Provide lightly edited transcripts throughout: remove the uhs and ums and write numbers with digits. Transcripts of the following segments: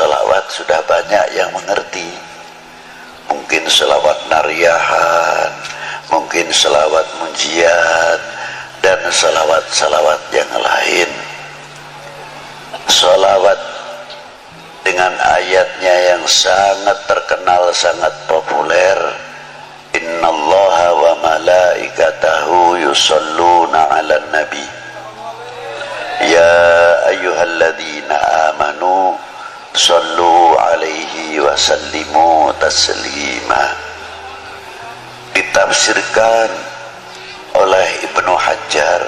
salawat sudah banyak yang mengerti. Mungkin salawat nariyahan, mungkin salawat munjiat, dan salawat-salawat yang lain. Salawat dengan ayatnya yang sangat terkenal, sangat populer, innallaha wa malaikatahu yusalluna 'alan nabi ya ayyuhalladzina amanu sallu alaihi wa sallimu taslima. Ditafsirkan oleh Ibnu Hajar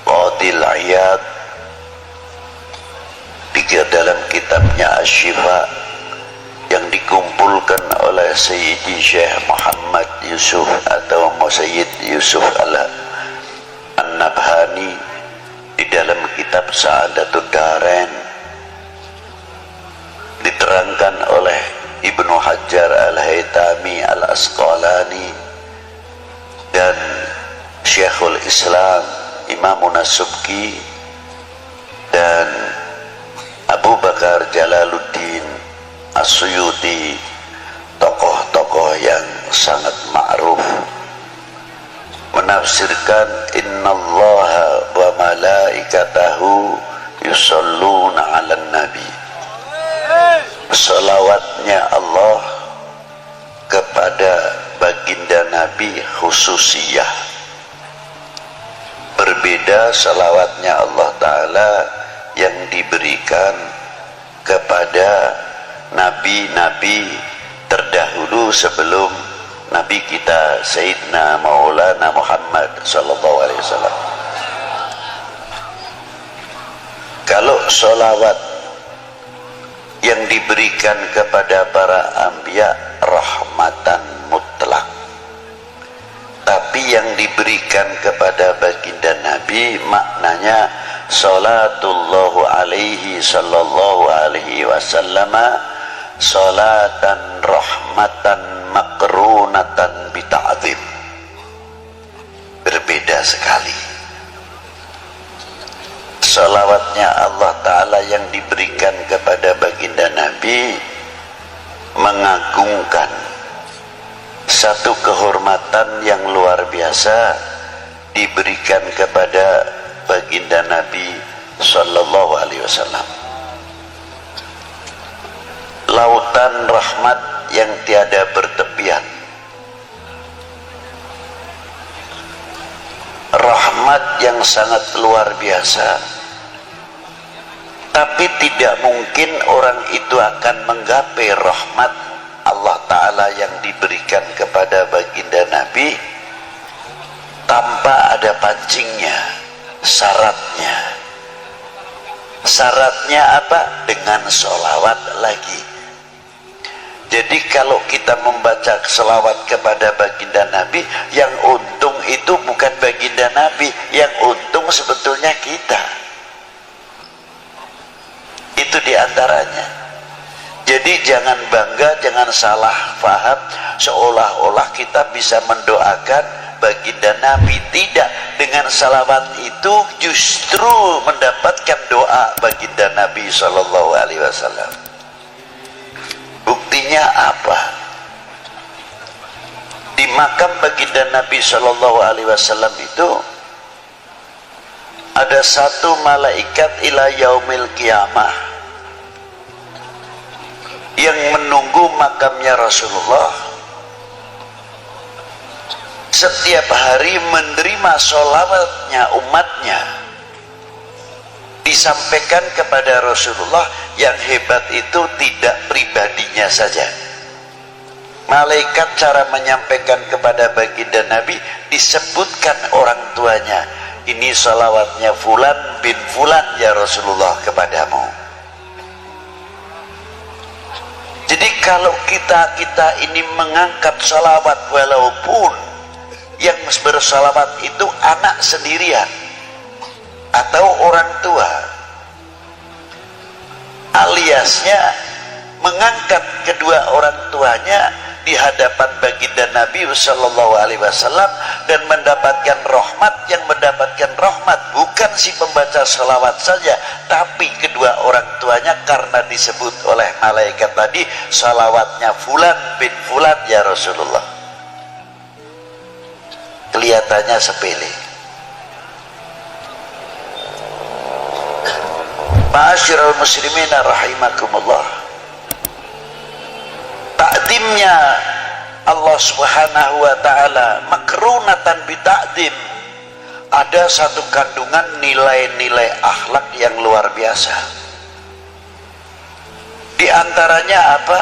Qadil Iyad dalam kitabnya Asy-Syifa yang dikumpulkan oleh Sayyidi Syekh Muhammad Yusuf atau Sayyid Yusuf An-Nabhani di dalam kitab Sa'adatud Darain, diterangkan oleh Ibnu Hajar Al-Haytami Al-Asqalani dan Syekhul Islam Imamun As-Subki dan Abu Bakar Jalaluddin As-Suyuti, tokoh-tokoh yang sangat ma'ruf, menafsirkan innallaha wa malaikatahu yusalluna 'alan nabi. Salawatnya Allah kepada baginda Nabi khususiyah, berbeda salawatnya Allah Ta'ala yang diberikan kepada nabi-nabi terdahulu sebelum Nabi kita Sayyidina Maulana Muhammad sallallahu alaihi wasallam. Kalau sholawat yang diberikan kepada para anbiya rahmatan mutlak, tapi yang diberikan kepada baginda Nabi maknanya salatullahu alaihi sallallahu alaihi wasallam salatan rahmatan makrunatan bita'zim. Berbeda sekali. Salawatnya Allah Ta'ala yang diberikan kepada baginda Nabi mengagungkan satu kehormatan yang luar biasa diberikan kepada baginda Nabi sallallahu alaihi wasallam. Lautan rahmat yang tiada bertepian, rahmat yang sangat luar biasa, tapi tidak mungkin orang itu akan menggapai rahmat Allah Ta'ala yang diberikan kepada baginda Nabi tanpa ada pancingnya, syaratnya. Syaratnya apa? Dengan sholawat lagi. Jadi kalau kita membaca selawat kepada baginda Nabi, yang untung itu bukan baginda Nabi, yang untung sebetulnya kita. Itu diantaranya. Jadi jangan bangga, jangan salah faham seolah-olah kita bisa mendoakan baginda Nabi. Tidak, dengan salawat itu justru mendapatkan doa baginda Nabi sallallahu alaihi wasallam. Buktinya apa? Di makam baginda Nabi sallallahu alaihi wasallam itu ada satu malaikat ila yaumil qiyamah yang menunggu makamnya Rasulullah, setiap hari menerima sholawatnya umatnya, disampaikan kepada Rasulullah. Yang hebat itu tidak pribadinya saja. Malaikat cara menyampaikan kepada baginda Nabi disebutkan orang tuanya. Ini sholawatnya fulan bin fulan ya Rasulullah kepadamu. Jadi kalau kita ini mengangkat sholawat, walaupun yang bersalawat itu anak sendirian atau orang tua, aliasnya mengangkat kedua orang tuanya di hadapan baginda Nabi sallallahu alaihi wasallam dan mendapatkan rahmat. Yang mendapatkan rahmat bukan si pembaca salawat saja, tapi kedua kedua orang tuanya karena disebut oleh malaikat tadi salawatnya fulan bin fulan ya Rasulullah. Kelihatannya sepele. Ma'asyiral muslimin rahimakumullah, takdimnya Allah subhanahu wa ta'ala makrunatan bita'dim, ada satu kandungan nilai-nilai akhlak yang luar biasa. Di antaranya apa?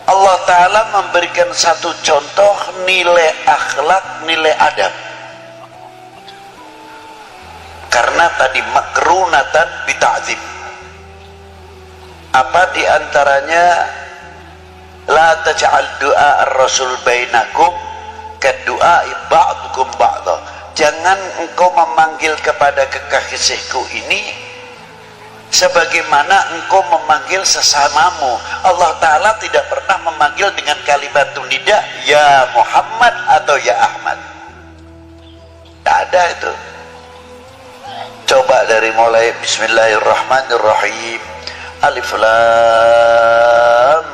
Allah ta'ala memberikan satu contoh nilai akhlak, nilai adab. Karena tadi makrunatan bita'dim, apa di antaranya? La taj'al du'a ar-rasul bainakum kadu'a ba'dukum ba'da. Jangan engkau memanggil kepada kekasihku ini sebagaimana engkau memanggil sesamamu. Allah Ta'ala tidak pernah memanggil dengan kalimatun nida ya Muhammad atau ya Ahmad. Tidak ada itu. Coba dari mulai Bismillahirrahmanirrahim, Alif Lam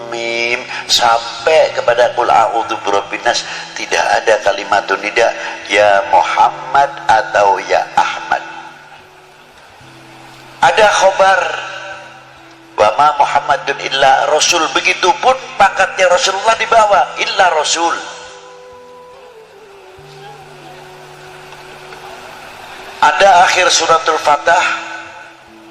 Mim sampai kepada Qul a'udzu birabbin nas, tidak ada kalimatun nida ya Muhammad atau ya Ahmad. Ada khobar wa ma Muhammadun illa rasul, begitupun pangkatnya Rasulullah di bawah illa rasul. Ada akhir suratul Fatah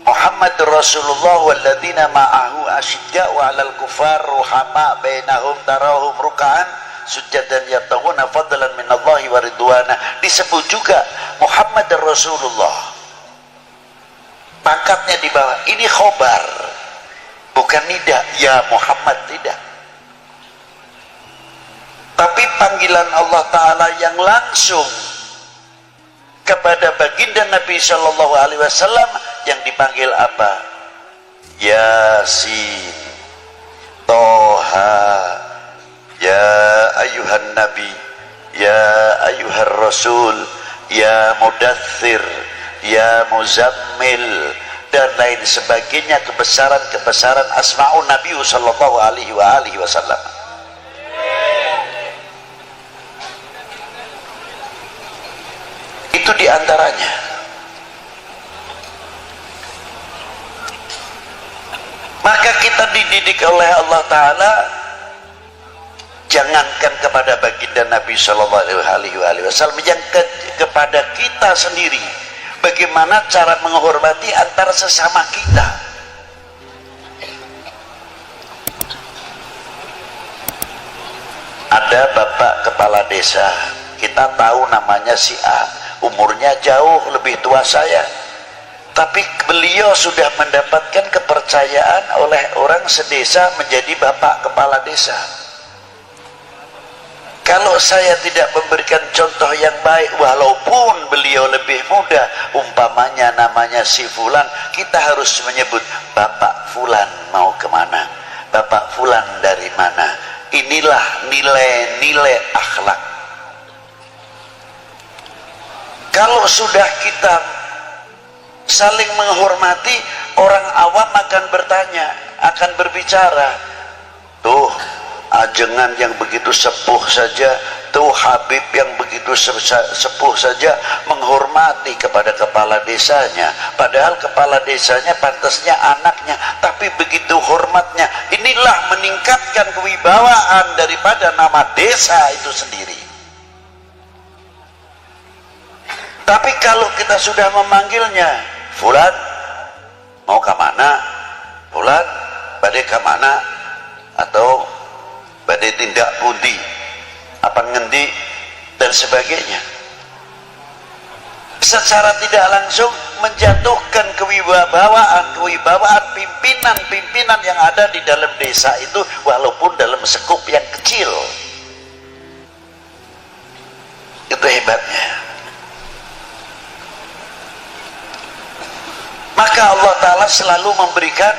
Muhammadur Rasulullah walladzina ma'ahu asyidda'u 'alal kuffar ruhama bainahum tarahum ruk'an sujadan yabtaghuna fadlan minallahi wa ridwana. Disebut juga Muhammadur Rasulullah, pangkatnya di bawah. Ini khobar, bukan nida ya Muhammad, tidak. Tapi panggilan Allah Ta'ala yang langsung kepada baginda Nabi Shallallahu Alaihi Wasallam yang dipanggil apa? Yasin, Toha, ya ayuhan Nabi, ya ayuhan Rasul, ya Mudaththir, ya Muzammil, dan lain sebagainya, kebesaran-kebesaran asma'un Nabi Shallallahu Alaihi Wasallam. Itu diantaranya. Maka kita dididik oleh Allah Ta'ala, jangankan kepada baginda Nabi Shallallahu Alaihi Wasallam, yang kepada kita sendiri, bagaimana cara menghormati antara sesama kita. Ada bapak kepala desa, kita tahu namanya si A, umurnya jauh lebih tua saya, tapi beliau sudah mendapatkan kepercayaan oleh orang sedesa menjadi bapak kepala desa. Kalau saya tidak memberikan contoh yang baik, walaupun beliau lebih muda, umpamanya namanya si Fulan, kita harus menyebut Bapak Fulan mau kemana, Bapak Fulan dari mana. Inilah nilai-nilai akhlak. Kalau sudah kita saling menghormati, orang awam akan bertanya, akan berbicara, tuh ajengan yang begitu sepuh saja, tuh Habib yang begitu sepuh saja menghormati kepada kepala desanya, padahal kepala desanya pantasnya anaknya, tapi begitu hormatnya. Inilah meningkatkan kewibawaan daripada nama desa itu sendiri. Tapi kalau kita sudah memanggilnya, Fulan mau ke mana, Fulan badai ke mana, atau badai tindak pundi, apa ngendi, dan sebagainya, secara tidak langsung menjatuhkan kewibawaan pimpinan-pimpinan yang ada di dalam desa itu, walaupun dalam skup yang kecil. Itu hebatnya. Maka Allah Ta'ala selalu memberikan